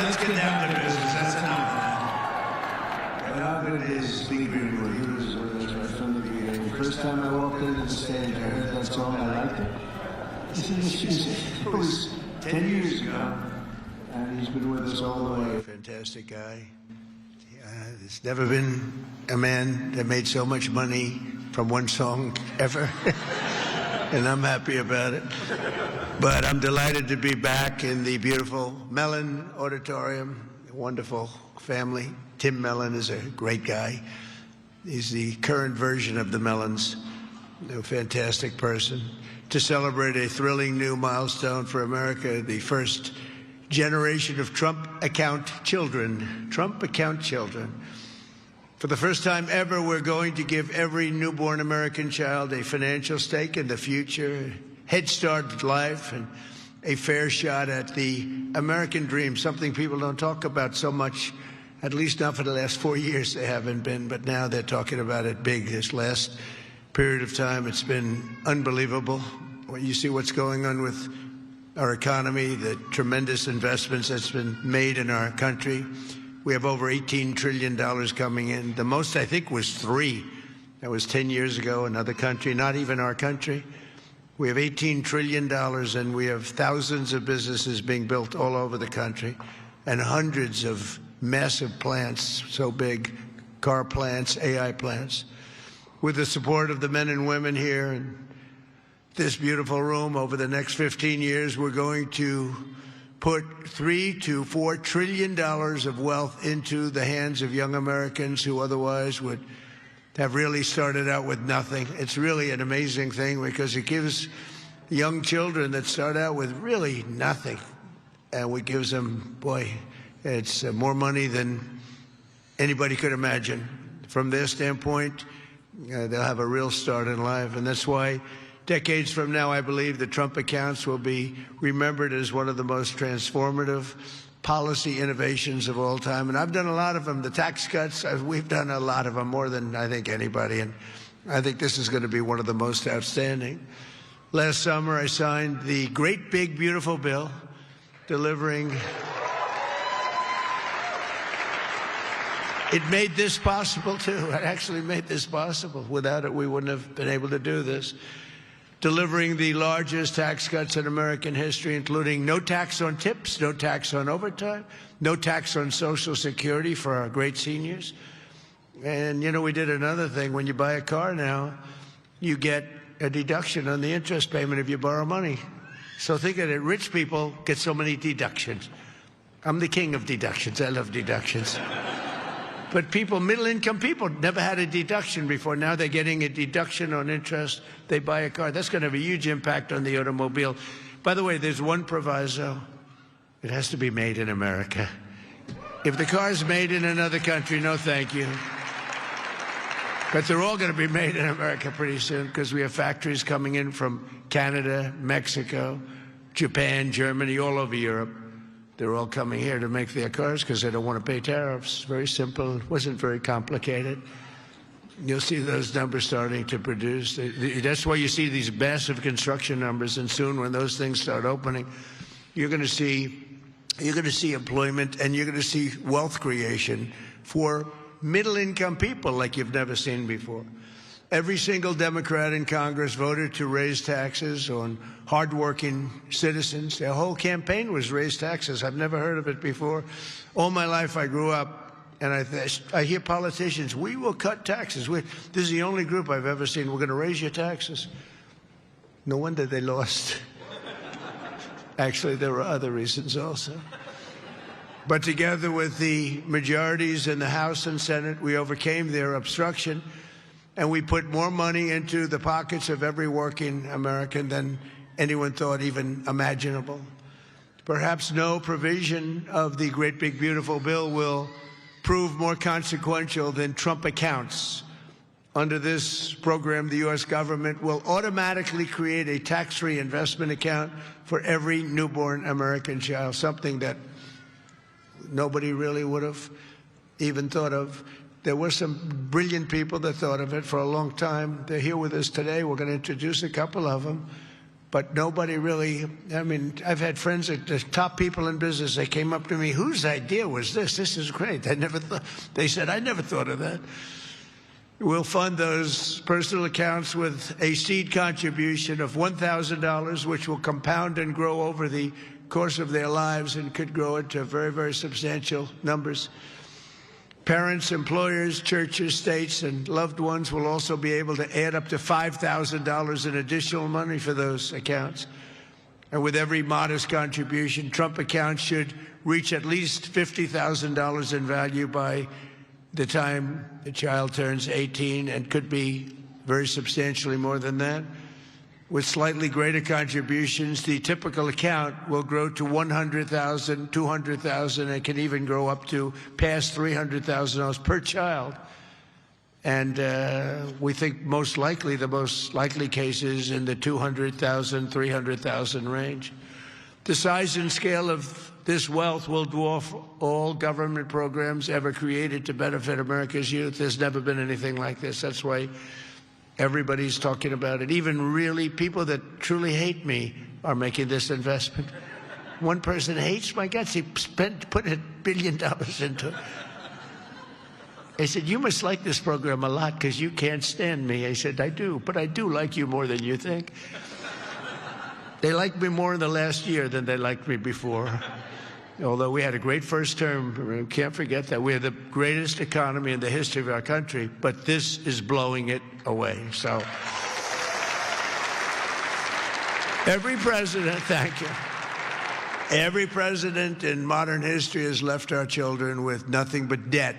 let's get down to business. That's enough of that. But how good it is speaking to you. He was with us right from the beginning. The first time I walked into the stage, I heard that song. I liked it. It was 10 years ago, and he's been with us all the way. Fantastic guy. There's never been a man that made so much money from one song ever, and I'm happy about it. But I'm delighted to be back in the beautiful Mellon Auditorium, a wonderful family. Tim Mellon is a great guy. He's the current version of the Mellons, a fantastic person. To celebrate a thrilling new milestone for America, the first generation of Trump account children. Trump account children. For the first time ever, we're going to give every newborn American child a financial stake in the future, head start in life, and a fair shot at the American dream, something people don't talk about so much, at least not for the last 4 years they haven't been, but now they're talking about it big. This last period of time, it's been unbelievable. When you see what's going on with our economy, the tremendous investments that's been made in our country. We have over $18 trillion coming in. The most, I think, was 3. That was 10 years ago, another country, not even our country. We have $18 trillion, and we have thousands of businesses being built all over the country, and hundreds of massive plants, so big, car plants, AI plants. With the support of the men and women here in this beautiful room, over the next 15 years, we're going to put $3 to $4 trillion of wealth into the hands of young Americans who otherwise would have really started out with nothing. It's really an amazing thing because it gives young children that start out with really nothing, and we gives them, boy, it's more money than anybody could imagine. From their standpoint, they'll have a real start in life, and that's why decades from now, I believe the Trump accounts will be remembered as one of the most transformative policy innovations of all time. And I've done a lot of them. The tax cuts, we've done a lot of them, more than I think anybody. And I think this is going to be one of the most outstanding. Last summer, I signed the great, big, beautiful bill delivering. It made this possible, too. It actually made this possible. Without it, we wouldn't have been able to do this. Delivering the largest tax cuts in American history, including no tax on tips, no tax on overtime, no tax on Social Security for our great seniors. And, you know, we did another thing. When you buy a car now, you get a deduction on the interest payment if you borrow money. So think of it. Rich people get so many deductions. I'm the king of deductions. I love deductions. But people, middle-income people, never had a deduction before. Now they're getting a deduction on interest. They buy a car. That's going to have a huge impact on the automobile. By the way, there's one proviso. It has to be made in America. If the car's made in another country, no thank you. But they're all going to be made in America pretty soon because we have factories coming in from Canada, Mexico, Japan, Germany, all over Europe. They're all coming here to make their cars because they don't want to pay tariffs. Very simple. It wasn't very complicated. You'll see those numbers starting to produce. That's why you see these massive construction numbers. And soon, when those things start opening, you're going to see employment and you're going to see wealth creation for middle-income people like you've never seen before. Every single Democrat in Congress voted to raise taxes on hardworking citizens. Their whole campaign was raise taxes. I've never heard of it before. All my life I grew up, and I hear politicians, we will cut taxes. This is the only group I've ever seen, we're going to raise your taxes. No wonder they lost. Actually, there were other reasons also. But together with the majorities in the House and Senate, we overcame their obstruction. And we put more money into the pockets of every working American than anyone thought even imaginable. Perhaps no provision of the great, big, beautiful bill will prove more consequential than Trump accounts. Under this program, the U.S. government will automatically create a tax-free investment account for every newborn American child, something that nobody really would have even thought of. There were some brilliant people that thought of it for a long time. They're here with us today. We're going to introduce a couple of them. but nobody really, I mean, I've had friends at the top people in business, they came up to me, whose idea was this? This is great. They said, I never thought of that. We'll fund those personal accounts with a seed contribution of $1,000, which will compound and grow over the course of their lives and could grow into very, very substantial numbers. Parents, employers, churches, states, and loved ones will also be able to add up to $5,000 in additional money for those accounts. And with every modest contribution, Trump accounts should reach at least $50,000 in value by the time the child turns 18, and could be very substantially more than that. With slightly greater contributions, the typical account will grow to $100,000, $200,000, and can even grow up to past $300,000 per child. And we think the most likely cases in the $200,000, $300,000 range. The size and scale of this wealth will dwarf all government programs ever created to benefit America's youth. There's never been anything like this. That's why everybody's talking about it. Even really people that truly hate me are making this investment. One person hates my guts. He put $1 billion into it. I said, you must like this program a lot because you can't stand me. I said, I do, but I do like you more than you think. They liked me more in the last year than they liked me before. Although we had a great first term, we can't forget that. We had the greatest economy in the history of our country, but this is blowing it away. So every president, thank you. Every president in modern history has left our children with nothing but debt.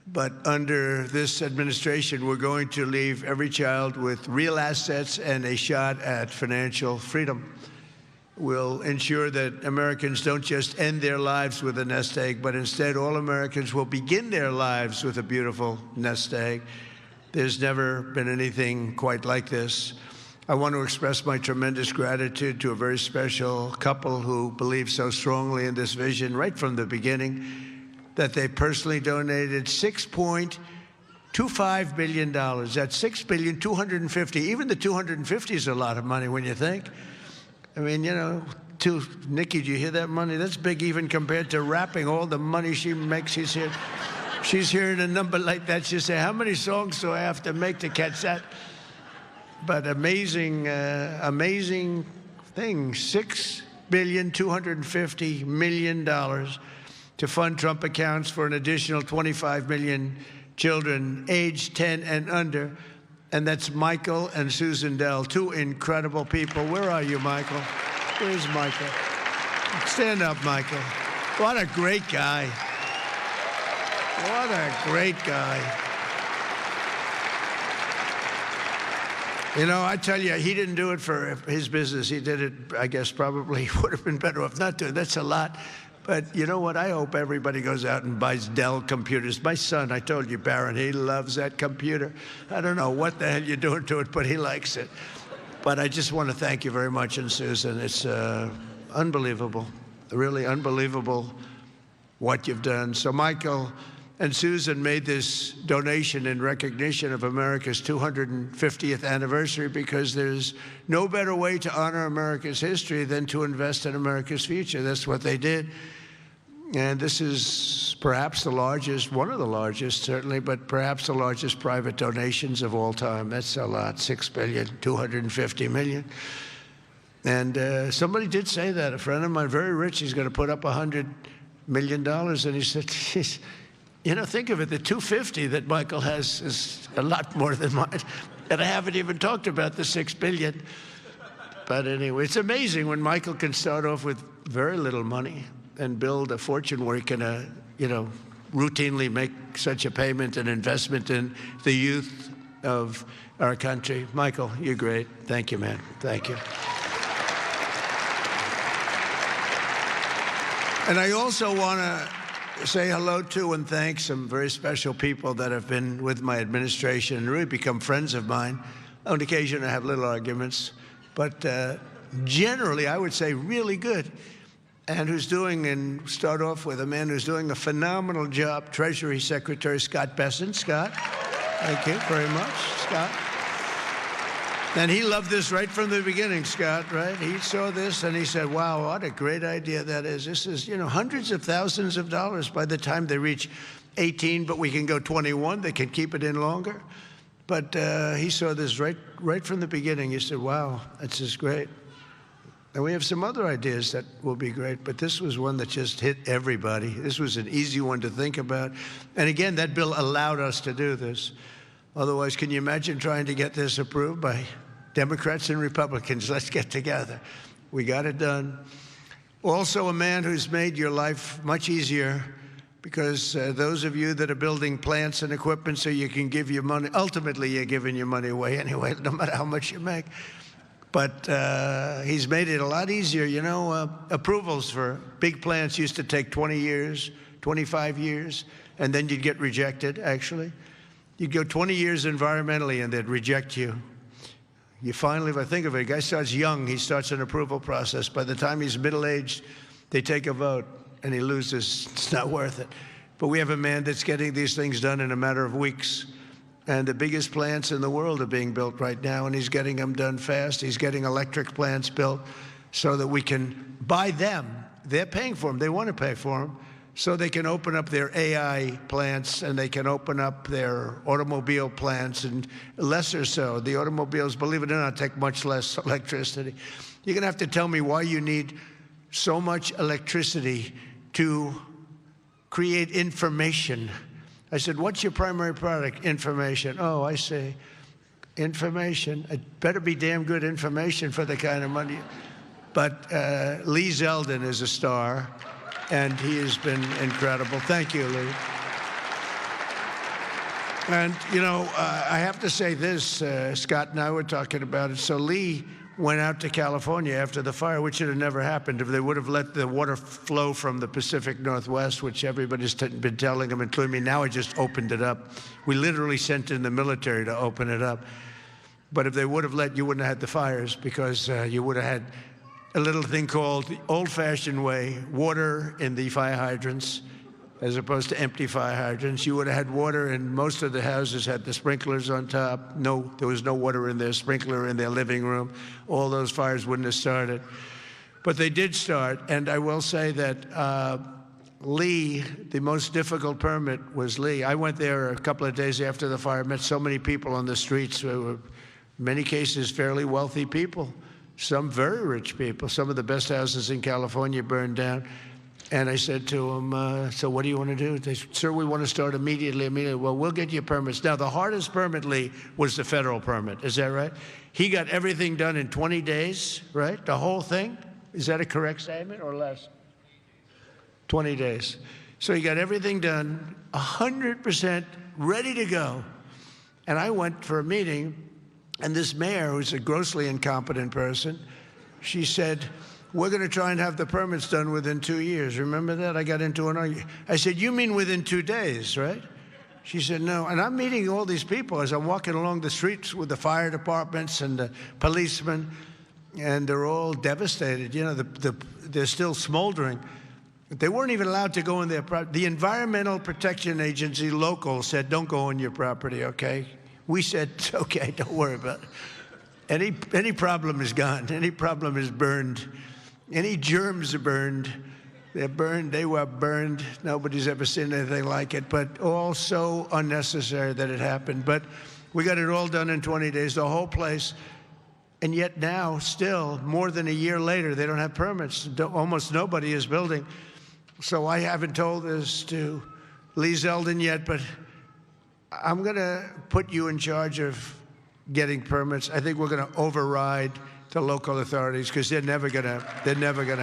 But under this administration, we're going to leave every child with real assets and a shot at financial freedom. We'll ensure that Americans don't just end their lives with a nest egg, but instead all Americans will begin their lives with a beautiful nest egg. There's never been anything quite like this. I want to express my tremendous gratitude to a very special couple who believed so strongly in this vision right from the beginning that they personally donated $6.25 billion. That's $6,250,000,000. Even the 250 is a lot of money when you think. I mean, you know, Nicki, do you hear that money? That's big even compared to rapping. All the money she makes, she's hearing a number like that. She'll say, how many songs do I have to make to catch that? But amazing, amazing thing, $6,250,000,000 to fund Trump accounts for an additional 25 million children aged 10 and under. And that's Michael and Susan Dell, two incredible people. Where are you, Michael? Where's Michael? Stand up, Michael. What a great guy. What a great guy. You know, I tell you, he didn't do it for his business. He did it, I guess, probably would have been better off not doing it. That's a lot. But you know what? I hope everybody goes out and buys Dell computers. My son, I told you, Barron, he loves that computer. I don't know what the hell you're doing to it, but he likes it. But I just want to thank you very much, and Susan. It's unbelievable, really unbelievable what you've done. So Michael and Susan made this donation in recognition of America's 250th anniversary because there's no better way to honor America's history than to invest in America's future. That's what they did. And this is perhaps the largest, one of the largest, certainly, but perhaps the largest private donations of all time. That's a lot, $6,250,000,000. And somebody did say that. A friend of mine, very rich, he's going to put up $100 million. And he said, geez, you know, think of it, the 250 that Michael has is a lot more than mine. And I haven't even talked about the $6 billion. But anyway, it's amazing when Michael can start off with very little money and build a fortune where he can, you know, routinely make such a payment and investment in the youth of our country. Michael, you're great. Thank you, man. Thank you. And I also want to say hello to and thank some very special people that have been with my administration and really become friends of mine. On occasion, I have little arguments, but generally, I would say really good. And who's doing, and start off with a man who's doing a phenomenal job, Treasury Secretary Scott Bessent. Scott, thank you very much, Scott. And he loved this right from the beginning, Scott, right? He saw this and he said, wow, what a great idea that is. This is, hundreds of thousands of dollars by the time they reach 18, but we can go 21. They can keep it in longer. But he saw this right from the beginning. He said, wow, that's just great. And we have some other ideas that will be great, but this was one that just hit everybody. This was an easy one to think about. And again, that bill allowed us to do this. Otherwise, can you imagine trying to get this approved by Democrats and Republicans? Let's get together. We got it done. Also, a man who's made your life much easier, because those of you that are building plants and equipment so you can give your money, ultimately you're giving your money away anyway, no matter how much you make. But he's made it a lot easier. Approvals for big plants used to take 20 years, 25 years, and then you'd get rejected, actually. You'd go 20 years environmentally and they'd reject you. You finally, if I think of it, a guy starts young, he starts an approval process. By the time he's middle-aged, they take a vote and he loses. It's not worth it. But we have a man that's getting these things done in a matter of weeks. And the biggest plants in the world are being built right now, and he's getting them done fast. He's getting electric plants built so that we can buy them. They're paying for them. They want to pay for them. So they can open up their AI plants and they can open up their automobile plants, and lesser so. The automobiles, believe it or not, take much less electricity. You're going to have to tell me why you need so much electricity to create information. I said, what's your primary product? Information. Oh, I see. Information. It better be damn good information for the kind of money. But Lee Zeldin is a star, and he has been incredible. Thank you, Lee. And, I have to say this, Scott and I were talking about it. So Lee went out to California after the fire, which should have never happened if they would have let the water flow from the Pacific Northwest, which everybody's been telling them, including me. Now I just opened it up. We literally sent in the military to open it up. But if they would have let, you wouldn't have had the fires, because you would have had a little thing called the old-fashioned way, water in the fire hydrants, as opposed to empty fire hydrants. You would have had water, and most of the houses had the sprinklers on top. No, there was no water in their sprinkler in their living room. All those fires wouldn't have started. But they did start, and I will say that Lee, the most difficult permit was Lee. I went there a couple of days after the fire, met so many people on the streets who were, in many cases, fairly wealthy people. Some very rich people. Some of the best houses in California burned down. And I said to them, so what do you want to do? They said, sir, we want to start immediately. Well, we'll get you permits. Now, the hardest permit, Lee, was the federal permit. Is that right? He got everything done in 20 days, right? The whole thing? Is that a correct statement or less? 20 days. So he got everything done, 100% ready to go. And I went for a meeting, and this mayor, who's a grossly incompetent person, she said, we're going to try and have the permits done within 2 years. Remember that? I got into an argument. I said, you mean within 2 days, right? She said, no. And I'm meeting all these people as I'm walking along the streets with the fire departments and the policemen, and they're all devastated. They're still smoldering. They weren't even allowed to go in their property. The Environmental Protection Agency local said, don't go on your property, okay? We said, it's okay, don't worry about it. Any problem is gone. Any problem is burned. Any germs are burned. They're burned. They were burned. Nobody's ever seen anything like it, but all so unnecessary that it happened. But we got it all done in 20 days, the whole place. And yet now, still, more than a year later, they don't have permits. Almost nobody is building. So I haven't told this to Lee Zeldin yet, but I'm going to put you in charge of getting permits. I think we're going to override the local authorities, because they're never going to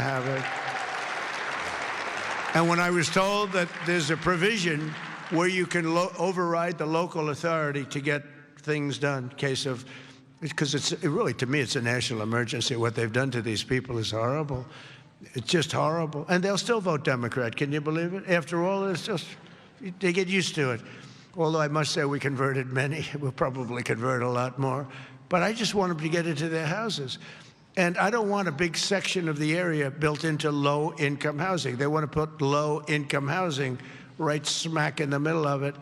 have it. And when I was told that there's a provision where you can override the local authority to get things done, in case of, because really, to me, it's a national emergency. What they've done to these people is horrible. It's just horrible. And they'll still vote Democrat. Can you believe it? After all, it's just, they get used to it. Although I must say we converted many. We'll probably convert a lot more. But I just want them to get into their houses. And I don't want a big section of the area built into low-income housing. They want to put low-income housing right smack in the middle of it.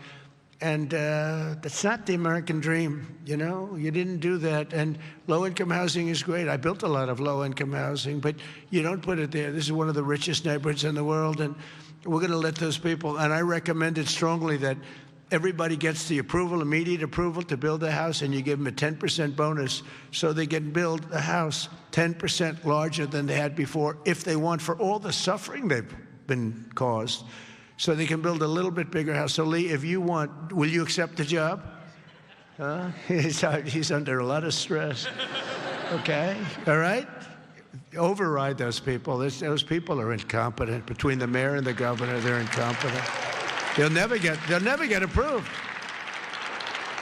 And that's not the American dream, you know? You didn't do that. And low-income housing is great. I built a lot of low-income housing, but you don't put it there. This is one of the richest neighborhoods in the world, and we're going to let those people, and I recommend it strongly that everybody gets the approval, immediate approval to build a house, and you give them a 10% bonus so they can build a house 10% larger than they had before if they want, for all the suffering they've been caused. So they can build a little bit bigger house. So, Lee, if you want, will you accept the job? Huh? He's under a lot of stress. Okay? All right? Override those people. Those people are incompetent. Between the mayor and the governor, they're incompetent. They'll never get approved.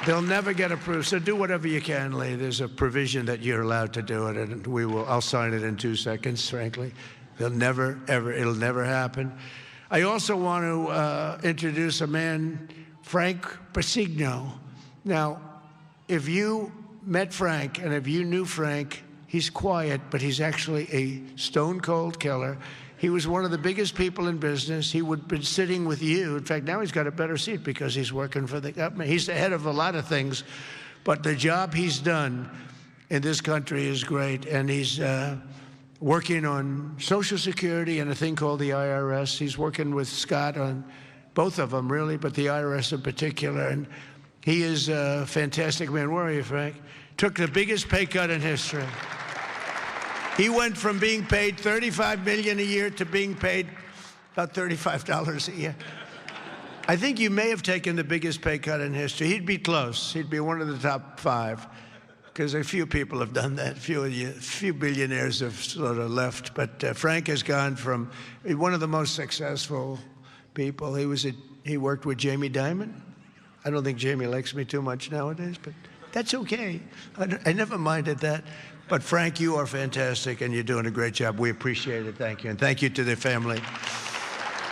They'll never get approved. So do whatever you can, Lee. There's a provision that you're allowed to do it, and I'll sign it in 2 seconds, frankly. It'll never happen. I also want to introduce a man, Frank Persigno. Now, if you met Frank and if you knew Frank, he's quiet, but he's actually a stone-cold killer. He was one of the biggest people in business. He would have been sitting with you. In fact, now he's got a better seat because he's working for the government. He's the head of a lot of things, but the job he's done in this country is great, and he's working on Social Security and a thing called the IRS. He's working with Scott on both of them, really, but the IRS in particular. And he is a fantastic man. Where are you, Frank? Took the biggest pay cut in history. He went from being paid $35 million a year to being paid about $35 a year. I think you may have taken the biggest pay cut in history. He'd be close. He'd be one of the top 5. Because a few people have done that. Few billionaires have sort of left. But Frank has gone from one of the most successful people. He worked with Jamie Dimon. I don't think Jamie likes me too much nowadays, but that's okay. I never minded that. But Frank, you are fantastic, and you're doing a great job. We appreciate it. Thank you. And thank you to the family.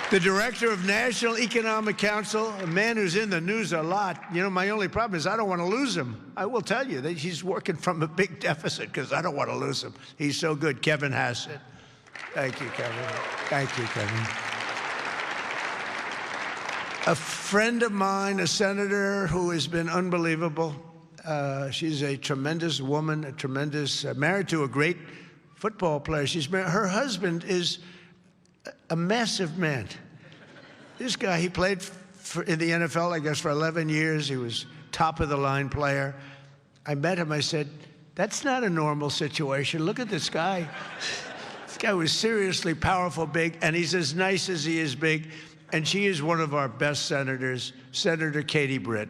The director of National Economic Council, a man who's in the news a lot. You know, my only problem is I don't want to lose him. I will tell you that he's working from a big deficit because I don't want to lose him. He's so good. Kevin Hassett. Thank you, Kevin. Thank you, Kevin. A friend of mine, a senator who has been unbelievable. She's a tremendous woman, married to a great football player. Her husband is a massive man. This guy, he played in the NFL, I guess, for 11 years. He was top-of-the-line player. I met him. I said, that's not a normal situation. Look at this guy. This guy was seriously powerful, big, and he's as nice as he is big. And she is one of our best senators, Senator Katie Britt.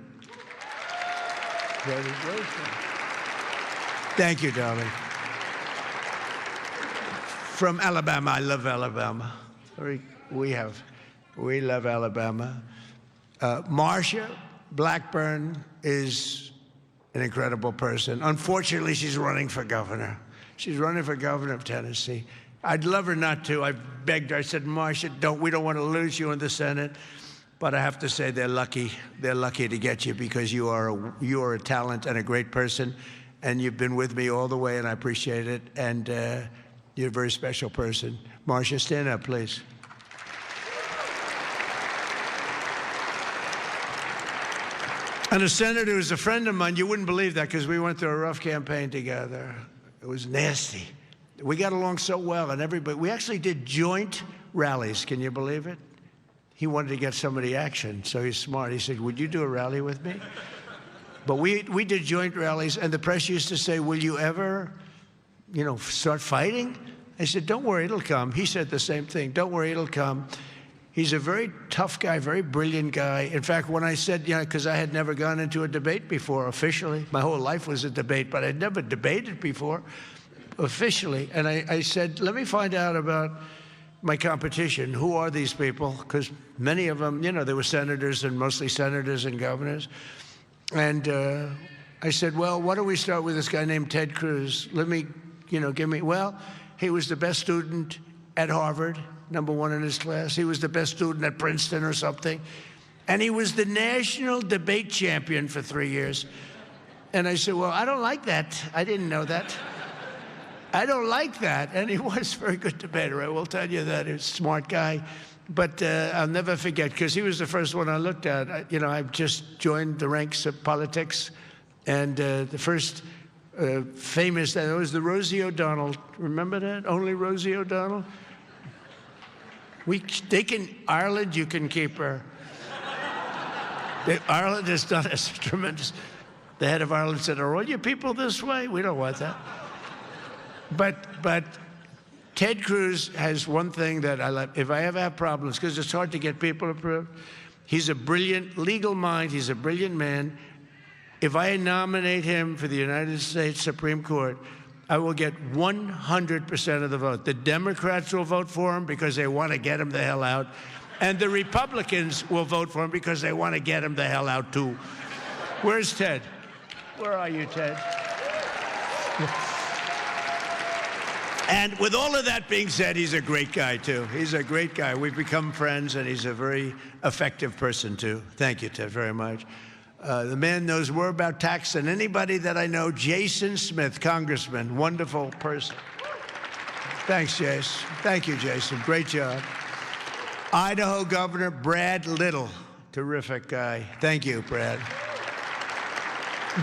Thank you, darling. From Alabama. I love Alabama. We love Alabama. Marsha Blackburn is an incredible person. Unfortunately, she's running for governor. She's running for governor of Tennessee. I'd love her not to. I begged her. I said, Marsha, we don't want to lose you in the Senate. But I have to say they're lucky. They're lucky to get you because you are a talent and a great person. And you've been with me all the way, and I appreciate it. And you're a very special person. Marsha, stand up, please. And a senator who's a friend of mine, you wouldn't believe that because we went through a rough campaign together. It was nasty. We got along so well, and we actually did joint rallies. Can you believe it? He wanted to get somebody action, so he's smart. He said, would you do a rally with me? But we did joint rallies, and the press used to say, will you ever, start fighting? I said, don't worry, it'll come. He said the same thing. Don't worry, it'll come. He's a very tough guy, very brilliant guy. In fact, when I said, because I had never gone into a debate before officially. My whole life was a debate, but I'd never debated before officially. And I said, let me find out about my competition. Who are these people? Because many of them, they were senators and mostly senators and governors. And I said, well, why don't we start with this guy named Ted Cruz? Let me, he was the best student at Harvard, #1 in his class. He was the best student at Princeton or something. And he was the national debate champion for 3 years. And I said, well, I don't like that. I didn't know that. I don't like that. And he was a very good debater. I will tell you that. He was a smart guy. But I'll never forget, because he was the first one I looked at. I've just joined the ranks of politics, and the first famous, that was the Rosie O'Donnell. Remember that? Only Rosie O'Donnell? Ireland, you can keep her. Ireland has done us tremendous. The head of Ireland said, are all your people this way? We don't want that. But Ted Cruz has one thing that I like. If I ever have problems, because it's hard to get people approved, he's a brilliant legal mind. He's a brilliant man. If I nominate him for the United States Supreme Court, I will get 100% of the vote. The Democrats will vote for him because they want to get him the hell out. And the Republicans will vote for him because they want to get him the hell out, too. Where's Ted? Where are you, Ted? And with all of that being said, he's a great guy, too. He's a great guy. We've become friends, and he's a very effective person, too. Thank you, Ted, very much. The man knows more about tax than anybody that I know. Jason Smith, Congressman, wonderful person. Thanks, Jason. Thank you, Jason. Great job. Idaho Governor Brad Little, terrific guy. Thank you, Brad.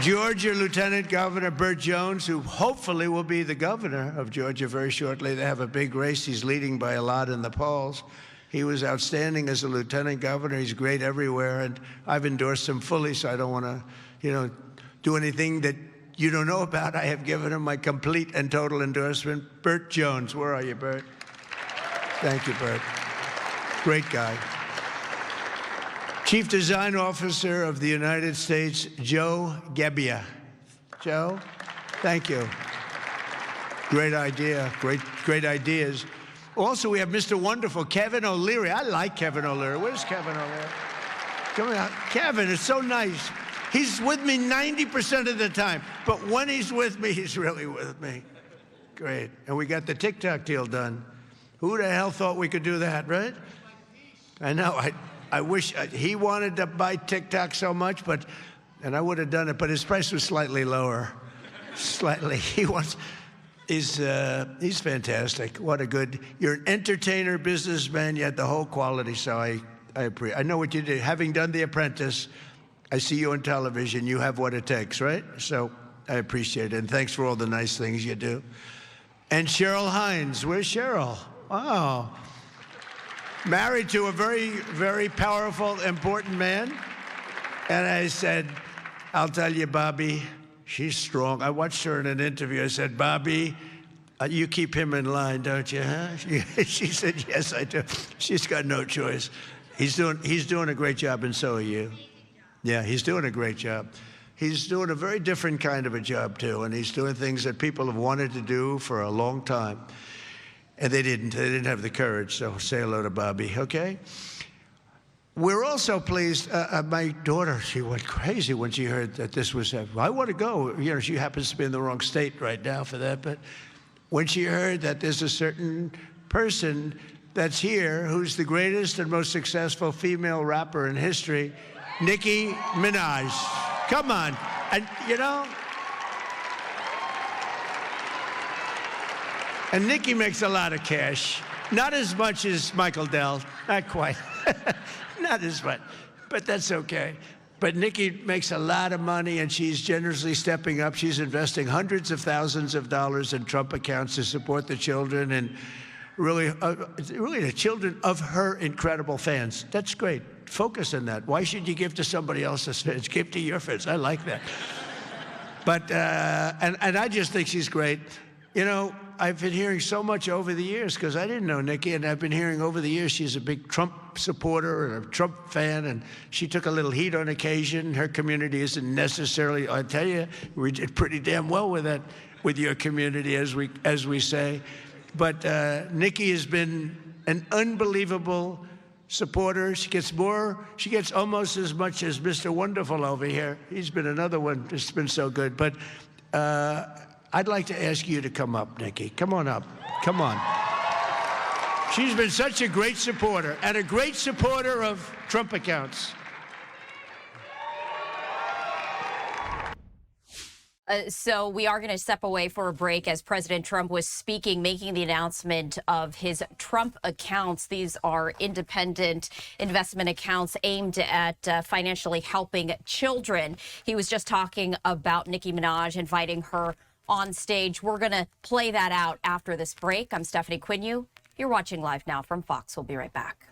Georgia Lieutenant Governor Burt Jones, who hopefully will be the governor of Georgia very shortly. They have a big race. He's leading by a lot in the polls. He was outstanding as a lieutenant governor. He's great everywhere, and I've endorsed him fully, so I don't want to, do anything that you don't know about. I have given him my complete and total endorsement. Burt Jones, where are you, Burt? Thank you, Burt. Great guy. Chief Design Officer of the United States, Joe Gebbia. Joe, thank you. Great idea, great ideas. Also, we have Mr. Wonderful, Kevin O'Leary. I like Kevin O'Leary. Where's Kevin O'Leary? Come on, Kevin, it's so nice. He's with me 90% of the time, but when he's with me, he's really with me. Great. And we got the TikTok deal done. Who the hell thought we could do that, right? I know. I wish he wanted to buy TikTok so much, and I would have done it, but his price was slightly lower. Slightly. He's fantastic. What a good, you're an entertainer, businessman, yet the whole quality, so I appreciate. I know what you do. Having done The Apprentice, I see you on television. You have what it takes, right? So I appreciate it, and thanks for all the nice things you do. And Cheryl Hines. Where's Cheryl? Oh. Married to a very, very powerful, important man. And I said, I'll tell you, Bobby, she's strong. I watched her in an interview. I said, Bobby, you keep him in line, don't you, huh? She said, yes, I do. She's got no choice. He's doing a great job, and so are you. Yeah, he's doing a great job. He's doing a very different kind of a job, too, and he's doing things that people have wanted to do for a long time. And they didn't have the courage, so say hello to Bobby, okay? We're also pleased, my daughter, she went crazy when she heard that this was happening. I want to go. She happens to be in the wrong state right now for that, but when she heard that there's a certain person that's here who's the greatest and most successful female rapper in history, Nicki Minaj. Come on. And, and Nicki makes a lot of cash. Not as much as Michael Dell. Not quite. Not as much. But that's okay. But Nicki makes a lot of money, and she's generously stepping up. She's investing hundreds of thousands of dollars in Trump accounts to support the children and really the children of her incredible fans. That's great. Focus on that. Why should you give to somebody else's fans? Give to your fans. I like that. But, and I just think she's great. I've been hearing so much over the years, because I didn't know Nicki, and I've been hearing over the years she's a big Trump supporter and a Trump fan, and she took a little heat on occasion. Her community isn't necessarily, I tell you, we did pretty damn well with that, with your community, as we say. But Nicki has been an unbelievable supporter. She gets almost as much as Mr. Wonderful over here. He's been another one that's been so good. But I'd like to ask you to come up, Nicki. Come on up. Come on. She's been such a great supporter, and a great supporter of Trump accounts. So we are going to step away for a break as President Trump was speaking, making the announcement of his Trump accounts. These are independent investment accounts aimed at financially helping children. He was just talking about Nicki Minaj, inviting her on stage. We're going to play that out after this break. I'm Stephanie Quinu. You're watching Live Now from Fox. We'll be right back.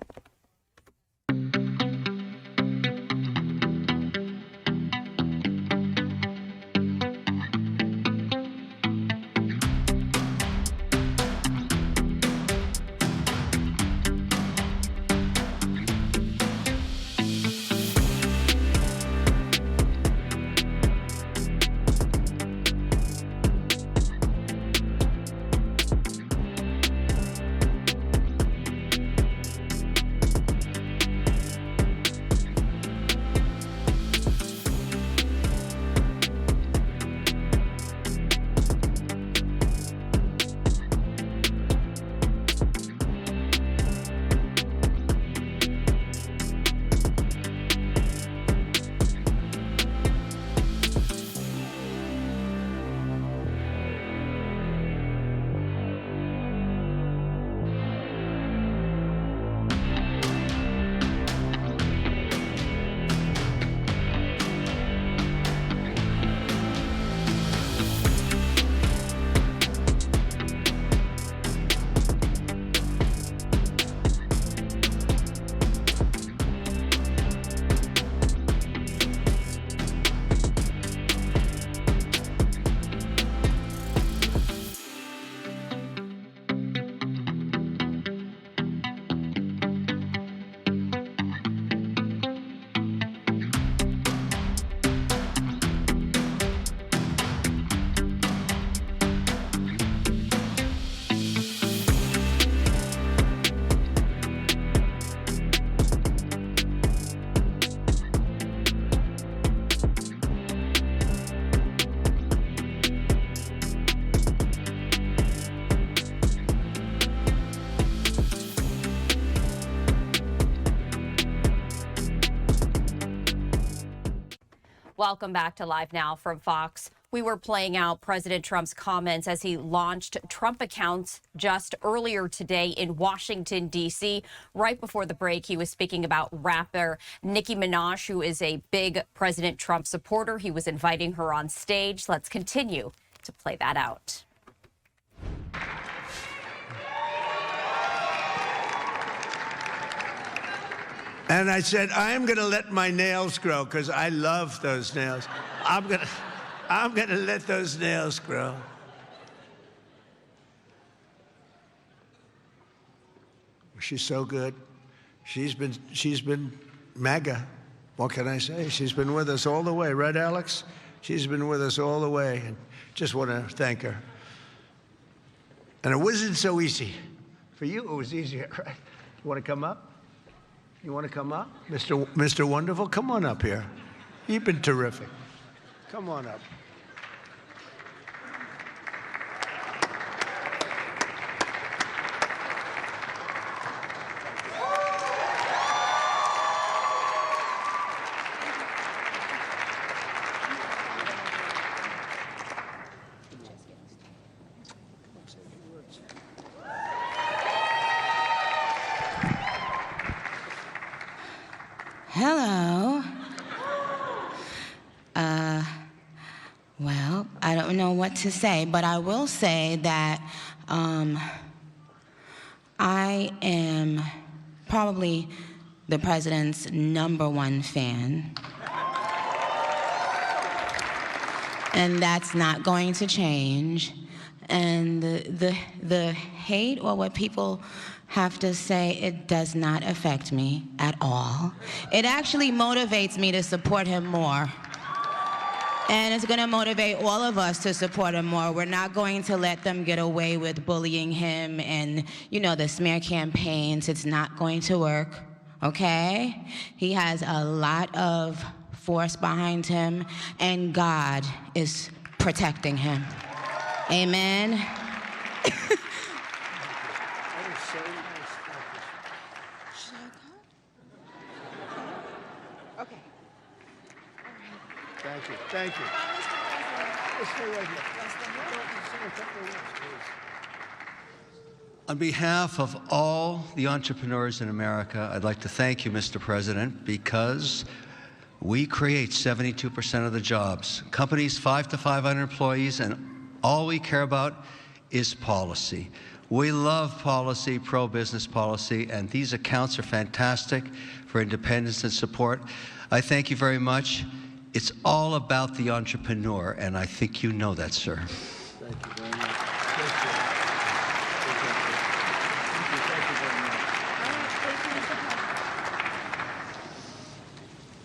Welcome back to Live Now from Fox. We were playing out President Trump's comments as he launched Trump accounts just earlier today in Washington, D.C. Right before the break, he was speaking about rapper Nicki Minaj, who is a big President Trump supporter. He was inviting her on stage. Let's continue to play that out. And I said, I'm going to let my nails grow because I love those nails. I'm going to let those nails grow. She's so good. She's been MAGA. What can I say? She's been with us all the way, right, Alex? She's been with us all the way, and just want to thank her. And it wasn't so easy. For you, it was easier, right? You want to come up? You want to come up? Mr. Wonderful, come on up here. You've been terrific. Come on up. Hello. Well, I don't know what to say, but I will say that I am probably the president's #1 fan. And that's not going to change. And the hate or what people have to say, it does not affect me at all. It actually motivates me to support him more. And it's going to motivate all of us to support him more. We're not going to let them get away with bullying him and, you know, the smear campaigns. It's not going to work, okay? He has a lot of force behind him, and God is protecting him. Amen. Thank you. Thank you. On behalf of all the entrepreneurs in America, I'd like to thank you, Mr. President, because we create 72% of the jobs. Companies 5 to 500 employees, and all we care about is policy. We love policy, pro-business policy, and these accounts are fantastic for independence and support. I thank you very much. It's all about the entrepreneur, and I think you know that, sir. Thank you very much.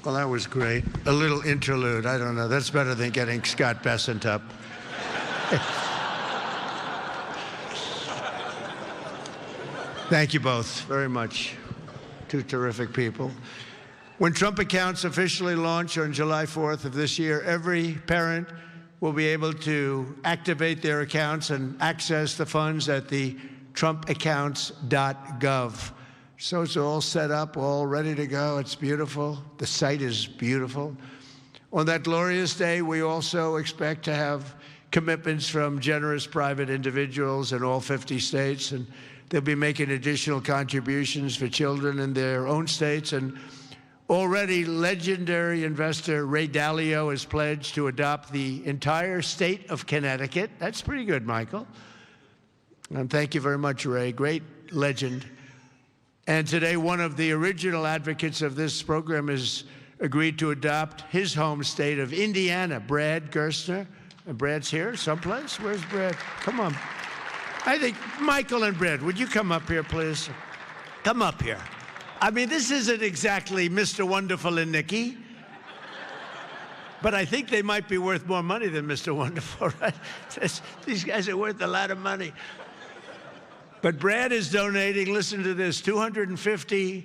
Well, that was great. A little interlude. I don't know. That's better than getting Scott Bessent up. Thank you both very much. Two terrific people. When Trump accounts officially launch on July 4th of this year, every parent will be able to activate their accounts and access the funds at the trumpaccounts.gov. So it's all set up, all ready to go. It's beautiful. The site is beautiful. On that glorious day, we also expect to have commitments from generous private individuals in all 50 states, and they'll be making additional contributions for children in their own states. And already legendary investor Ray Dalio has pledged to adopt the entire state of Connecticut. That's pretty good, Michael. And thank you very much, Ray. Great legend. And today, one of the original advocates of this program has agreed to adopt his home state of Indiana, Brad Gerstner. And Brad's here someplace? Where's Brad? Come on. I think Michael and Brad, would you come up here, please? Come up here. I mean, this isn't exactly Mr. Wonderful and Nicki, but I think they might be worth more money than Mr. Wonderful, right? These guys are worth a lot of money. But Brad is donating, listen to this, $250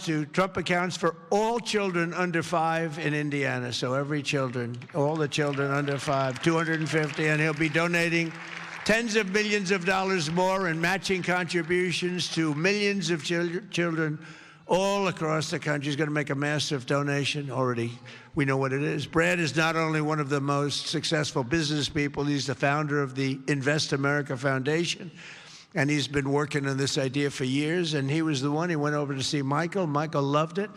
to Trump accounts for all children under 5 in Indiana. So every children, all the children under 5, $250, and he'll be donating tens of millions of dollars more in matching contributions to millions of children all across the country. He's going to make a massive donation already. We know what it is. Brad is not only one of the most successful business people, he's the founder of the Invest America Foundation. And he's been working on this idea for years. And he was the one, he went over to see Michael. Michael loved it.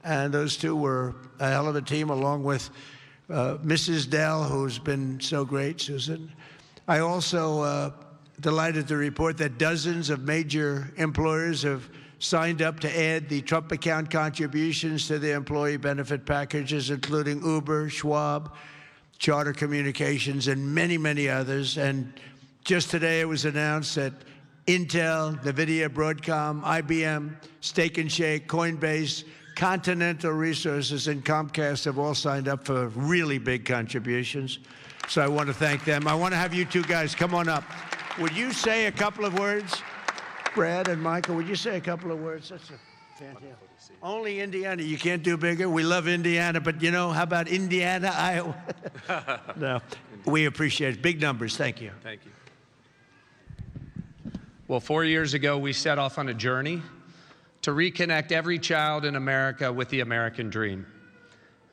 And those two were a hell of a team, along with Mrs. Dell, who's been so great, Susan. I also delighted to report that dozens of major employers have signed up to add the Trump account contributions to their employee benefit packages, including Uber, Schwab, Charter Communications, and many, many others. And just today it was announced that Intel, NVIDIA, Broadcom, IBM, Steak and Shake, Coinbase, Continental Resources, and Comcast have all signed up for really big contributions. So I want to thank them. I want to have you two guys come on up. Would you say a couple of words? Brad and Michael, would you say a couple of words? That's a fantastic. Only Indiana. You can't do bigger. We love Indiana, but you know, how about Indiana, Iowa? No, we appreciate it. Big numbers. Thank you. Thank you. Well, 4 years ago, we set off on a journey to reconnect every child in America with the American dream.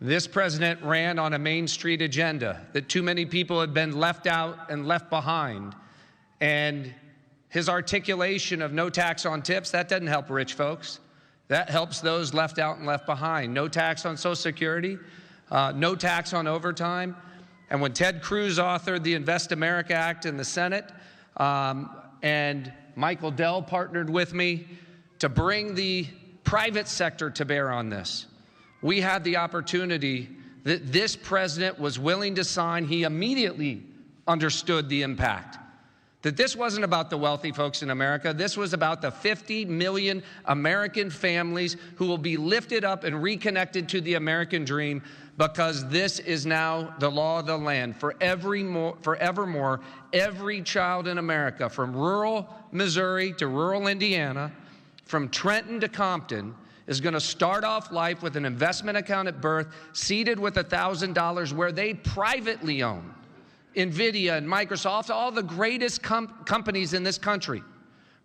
This president ran on a Main Street agenda that too many people had been left out and left behind. And his articulation of no tax on tips, that doesn't help rich folks. That helps those left out and left behind. No tax on Social Security, no tax on overtime. And when Ted Cruz authored the Invest America Act in the Senate, and Michael Dell partnered with me to bring the private sector to bear on this, we had the opportunity that this president was willing to sign. He immediately understood the impact. That this wasn't about the wealthy folks in America. This was about the 50 million American families who will be lifted up and reconnected to the American dream, because this is now the law of the land. Forevermore, every child in America, from rural Missouri to rural Indiana, from Trenton to Compton, is going to start off life with an investment account at birth, seeded with $1,000, where they privately own NVIDIA and Microsoft, all the greatest companies in this country,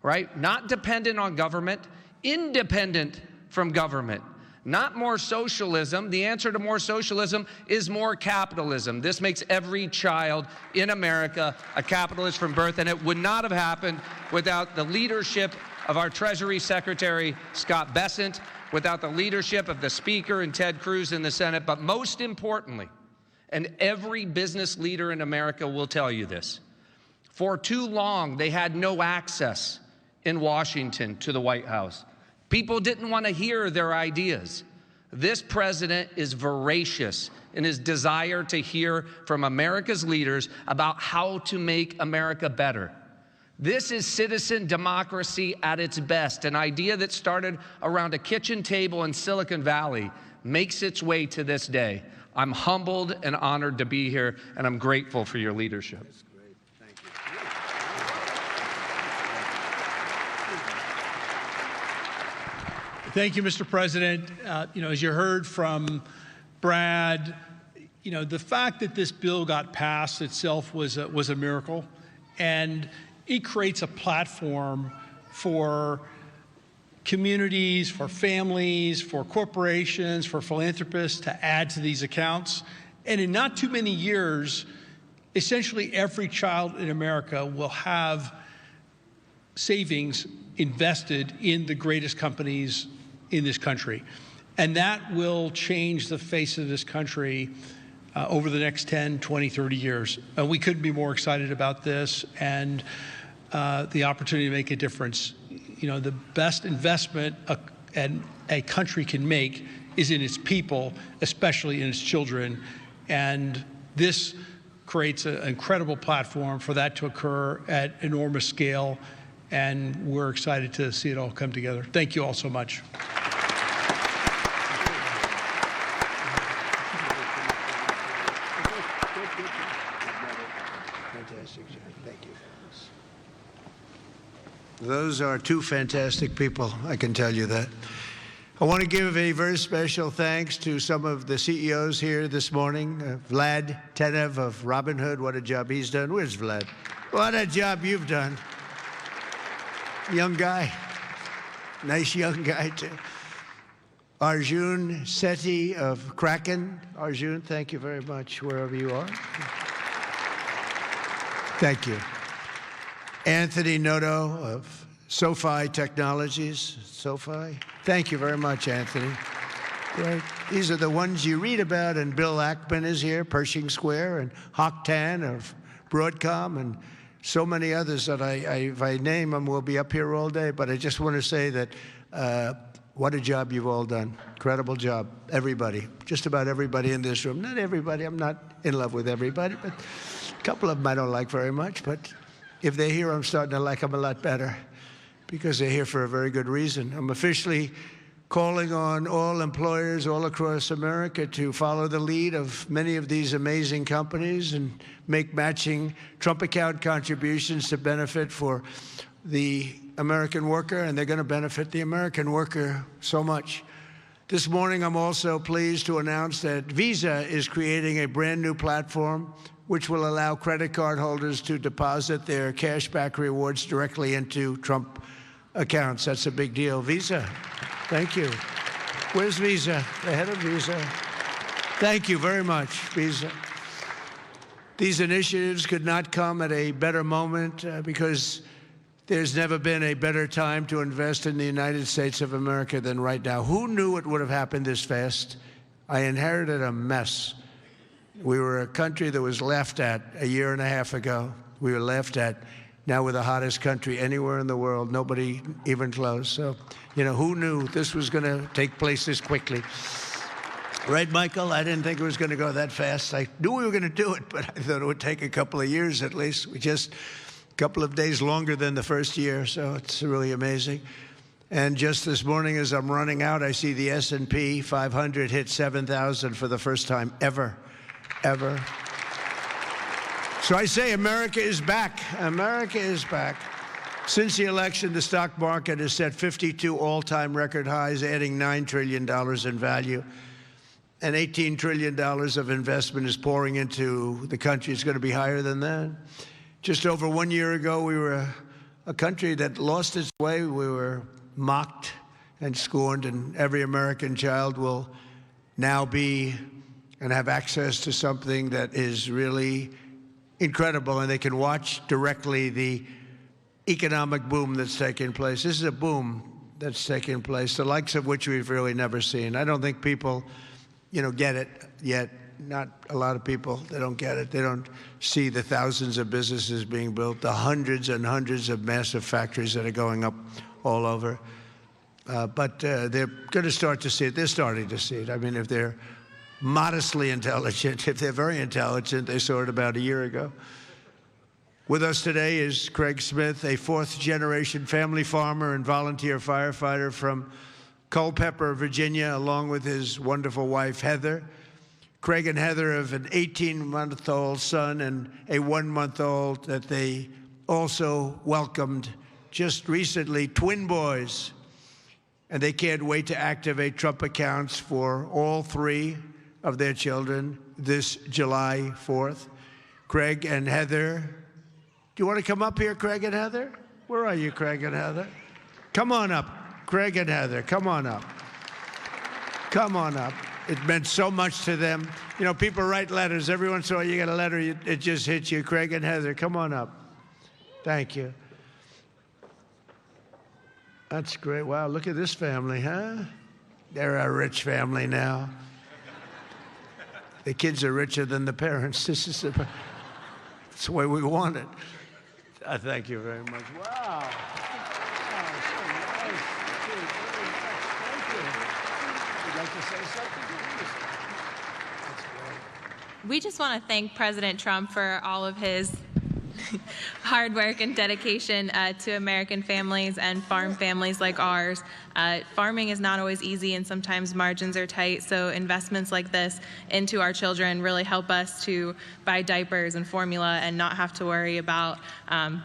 right? Not dependent on government, independent from government. not more socialism. The answer to more socialism is more capitalism. This makes every child in America a capitalist from birth, and it would not have happened without the leadership of our Treasury Secretary, Scott Bessent, without the leadership of the Speaker and Ted Cruz in the Senate, but most importantly, and every business leader in America will tell you this, for too long they had no access in Washington to the White House. People didn't want to hear their ideas. This president is voracious in his desire to hear from America's leaders about how to make America better. This is citizen democracy at its best. An idea that started around a kitchen table in Silicon Valley makes its way to this day. I'm humbled and honored to be here, and I'm grateful for your leadership. That's great. Thank you. Thank you, Mr. President. As you heard from Brad, the fact that this bill got passed itself was a miracle, and it creates a platform for communities, for families, for corporations, for philanthropists to add to these accounts. And in not too many years, essentially every child in America will have savings invested in the greatest companies in this country. And that will change the face of this country over the next 10, 20, 30 years. We couldn't be more excited about this and the opportunity to make a difference. The best investment a country can make is in its people, especially in its children. And this creates an incredible platform for that to occur at enormous scale. And we're excited to see it all come together. Thank you all so much. Fantastic job. Thank you. Those are two fantastic people, I can tell you that. I want to give a very special thanks to some of the CEOs here this morning. Vlad Tenev of Robinhood, what a job he's done. Where's Vlad? What a job you've done. Young guy. Nice young guy, too. Arjun Sethi of Kraken. Arjun, thank you very much, wherever you are. Thank you. Anthony Noto of SoFi Technologies. SoFi. Thank you very much, Anthony. Great. These are the ones you read about, and Bill Ackman is here, Pershing Square, and Hock Tan of Broadcom, and so many others that if I name them, we'll be up here all day. But I just want to say that what a job you've all done. Incredible job. Everybody. Just about everybody in this room. Not everybody. I'm not in love with everybody, but a couple of them I don't like very much. But if they're here, I'm starting to like them a lot better because they're here for a very good reason. I'm officially calling on all employers all across America to follow the lead of many of these amazing companies and make matching Trump account contributions to benefit for the American worker, and they're going to benefit the American worker so much. This morning, I'm also pleased to announce that Visa is creating a brand new platform which will allow credit card holders to deposit their cashback rewards directly into Trump accounts. That's a big deal. Visa, thank you. Where's Visa? The head of Visa. Thank you very much, Visa. These initiatives could not come at a better moment because there's never been a better time to invest in the United States of America than right now. Who knew it would have happened this fast? I inherited a mess. We were a country that was laughed at a year and a half ago. We were laughed at. Now we're the hottest country anywhere in the world, nobody even close. So, who knew this was going to take place this quickly? Right, Michael? I didn't think it was going to go that fast. I knew we were going to do it, but I thought it would take a couple of years at least. We just a couple of days longer than the first year, so it's really amazing. And just this morning as I'm running out, I see the S&P 500 hit 7,000 for the first time ever. So I say America is back. America is back. Since the election, the stock market has set 52 all-time record highs, adding $9 trillion in value. And $18 trillion of investment is pouring into the country. It's going to be higher than that. Just over 1 year ago, we were a country that lost its way. We were mocked and scorned, and every American child will now be and have access to something that is really incredible, and they can watch directly the economic boom that's taking place. This is a boom that's taking place, the likes of which we've really never seen. I don't think people, get it yet. Not a lot of people, they don't get it. They don't see the thousands of businesses being built, the hundreds and hundreds of massive factories that are going up all over. But they're going to start to see it. They're starting to see it. I mean, if they're modestly intelligent, if they're very intelligent, they saw it about a year ago. With us today is Craig Smith, a fourth-generation family farmer and volunteer firefighter from Culpeper, Virginia, along with his wonderful wife, Heather. Craig and Heather have an 18-month-old son and a 1-month-old that they also welcomed just recently, twin boys. And they can't wait to activate Trump accounts for all 3 of their children this July 4th. Craig and Heather, do you want to come up here, Craig and Heather? Where are you, Craig and Heather? Come on up, Craig and Heather, come on up. Come on up. It meant so much to them. People write letters. Every once in a while you get a letter, it just hits you. Craig and Heather, come on up. Thank you. That's great. Wow, look at this family, huh? They're a rich family now. The kids are richer than the parents. That's the way we want it. Thank you very much. Wow. We just want to thank President Trump for all of his hard work and dedication to American families and farm families like ours. Farming is not always easy, and sometimes margins are tight, so investments like this into our children really help us to buy diapers and formula and not have to worry about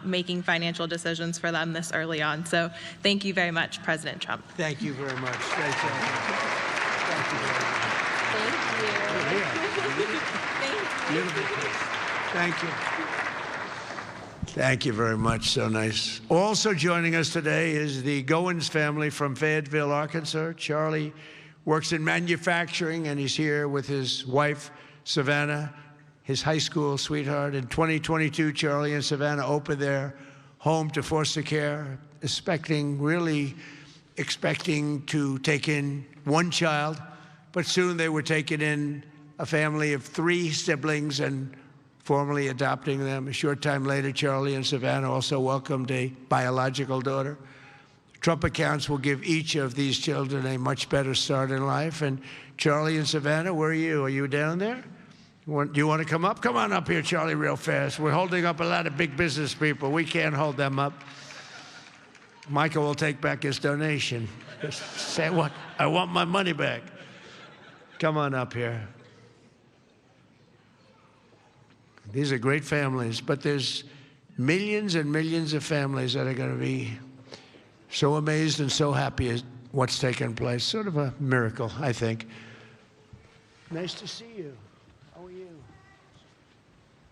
making financial decisions for them this early on. So thank you very much, President Trump. Thank you very much. Great job. Thank you very much. Thank you. Thank you very much. So nice. Also joining us today is the Goins family from Fayetteville, Arkansas. Charlie works in manufacturing, and he's here with his wife, Savannah, his high school sweetheart. In 2022, Charlie and Savannah opened their home to foster care, really expecting to take in 1 child, but soon they were taking in a family of 3 siblings and formally adopting them. A short time later, Charlie and Savannah also welcomed a biological daughter. Trump accounts will give each of these children a much better start in life. And Charlie and Savannah, where are you? Are you down there? Do you want to come up? Come on up here, Charlie, real fast. We're holding up a lot of big business people. We can't hold them up. Michael will take back his donation. Just say what? I want my money back. Come on up here. These are great families, but there's millions and millions of families that are going to be so amazed and so happy at what's taken place. Sort of a miracle, I think. Nice to see you. How are you?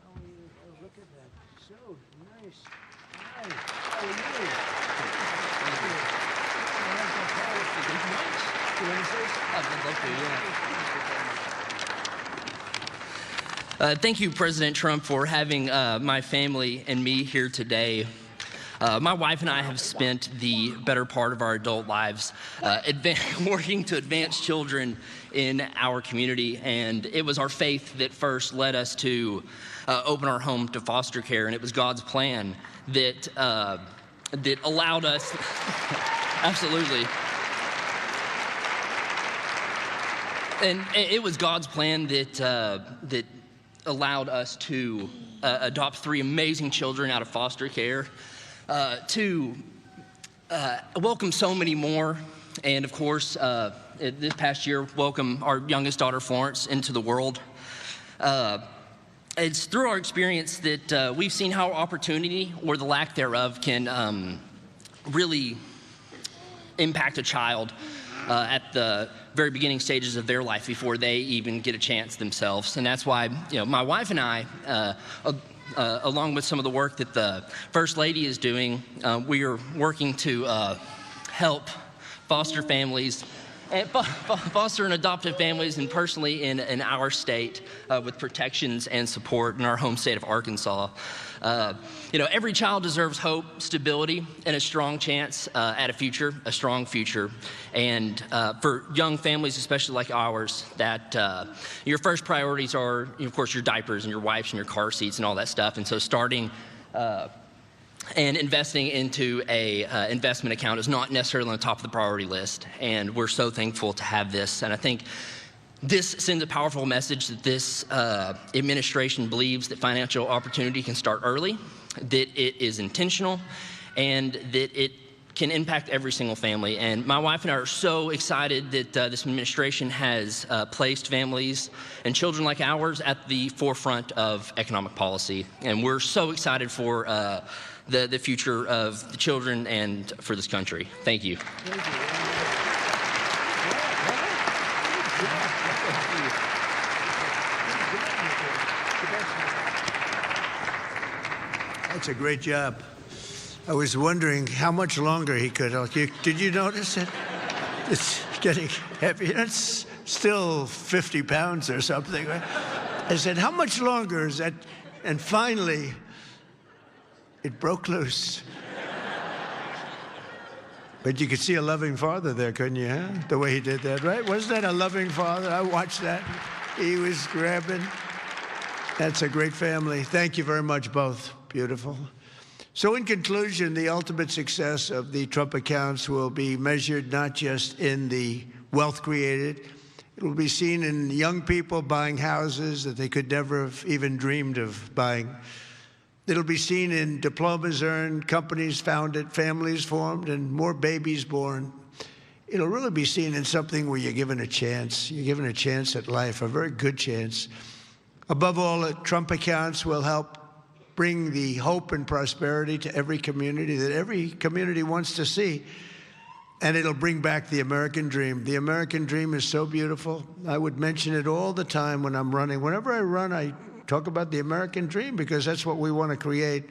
How are you? Oh, look at that. So nice. Hi. How are you? You want to say something? I'd love to, yeah. Thank you, President Trump, for having my family and me here today. My wife and I have spent the better part of our adult lives working to advance children in our community, and it was our faith that first led us to open our home to foster care, and it was God's plan that allowed us, absolutely. And it was God's plan that allowed us to adopt 3 amazing children out of foster care, to welcome so many more, and of course, this past year, welcome our youngest daughter, Florence, into the world. It's through our experience that we've seen how opportunity, or the lack thereof, can really impact a child at the very beginning stages of their life before they even get a chance themselves. And that's why, my wife and I, along with some of the work that the First Lady is doing, we are working to help foster families, and foster and adoptive families, and personally in our state with protections and support in our home state of Arkansas. Every child deserves hope, stability, and a strong chance at a future, a strong future. And for young families, especially like ours, that your first priorities are, of course, your diapers and your wipes and your car seats and all that stuff. And so starting and investing into a investment account is not necessarily on the top of the priority list. And we're so thankful to have this. And I think this sends a powerful message that this administration believes that financial opportunity can start early, that it is intentional, and that it can impact every single family. And my wife and I are so excited that this administration has placed families and children like ours at the forefront of economic policy. And we're so excited for the future of the children and for this country. Thank you. That's a great job. I was wondering how much longer he could. Did you notice it? It's getting heavy. It's still 50 pounds or something, right? I said, how much longer is that? And finally, it broke loose. But you could see a loving father there, couldn't you, huh? The way he did that, right? Wasn't that a loving father? I watched that. He was grabbing. That's a great family. Thank you very much, both. Beautiful. So in conclusion, the ultimate success of the Trump accounts will be measured not just in the wealth created. It will be seen in young people buying houses that they could never have even dreamed of buying. It'll be seen in diplomas earned, companies founded, families formed, and more babies born. It'll really be seen in something where you're given a chance. You're given a chance at life, a very good chance. Above all, the Trump accounts will help bring the hope and prosperity to every community that every community wants to see. And it'll bring back the American dream. The American dream is so beautiful. I would mention it all the time when I'm running. Whenever I run, I talk about the American dream because that's what we want to create.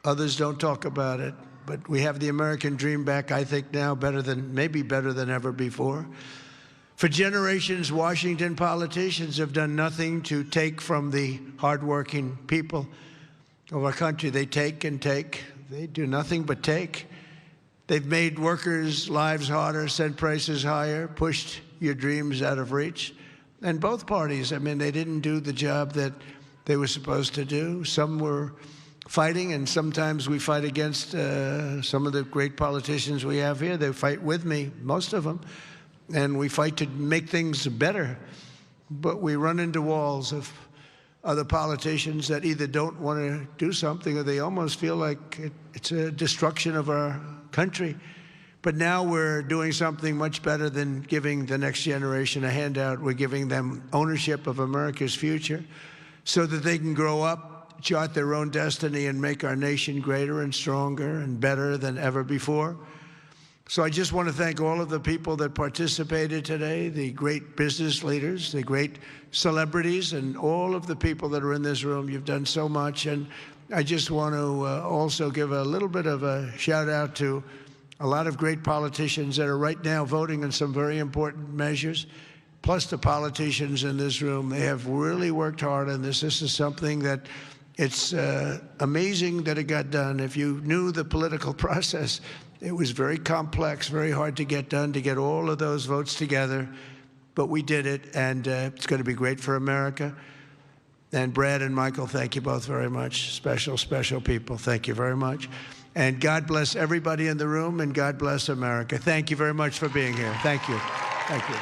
Others don't talk about it. But we have the American dream back, I think, now maybe better than ever before. For generations, Washington politicians have done nothing to take from the hardworking people of our country. They take and take. They do nothing but take. They've made workers' lives harder, sent prices higher, pushed your dreams out of reach. And both parties, I mean, they didn't do the job that they were supposed to do. Some were fighting, and sometimes we fight against some of the great politicians we have here. They fight with me, most of them, and we fight to make things better. But we run into walls of other politicians that either don't want to do something or they almost feel like it's a destruction of our country. But now we're doing something much better than giving the next generation a handout. We're giving them ownership of America's future so that they can grow up, chart their own destiny, and make our nation greater and stronger and better than ever before. So I just want to thank all of the people that participated today, the great business leaders, the great celebrities, and all of the people that are in this room. You've done so much. And I just want to also give a little bit of a shout out to a lot of great politicians that are right now voting on some very important measures, plus the politicians in this room. They have really worked hard on this. This is something that it's amazing that it got done. If you knew the political process, it was very complex, very hard to get done, to get all of those votes together. But we did it, and it's going to be great for America. And Brad and Michael, thank you both very much. Special, special people. Thank you very much. And God bless everybody in the room, and God bless America. Thank you very much for being here. Thank you. Thank you.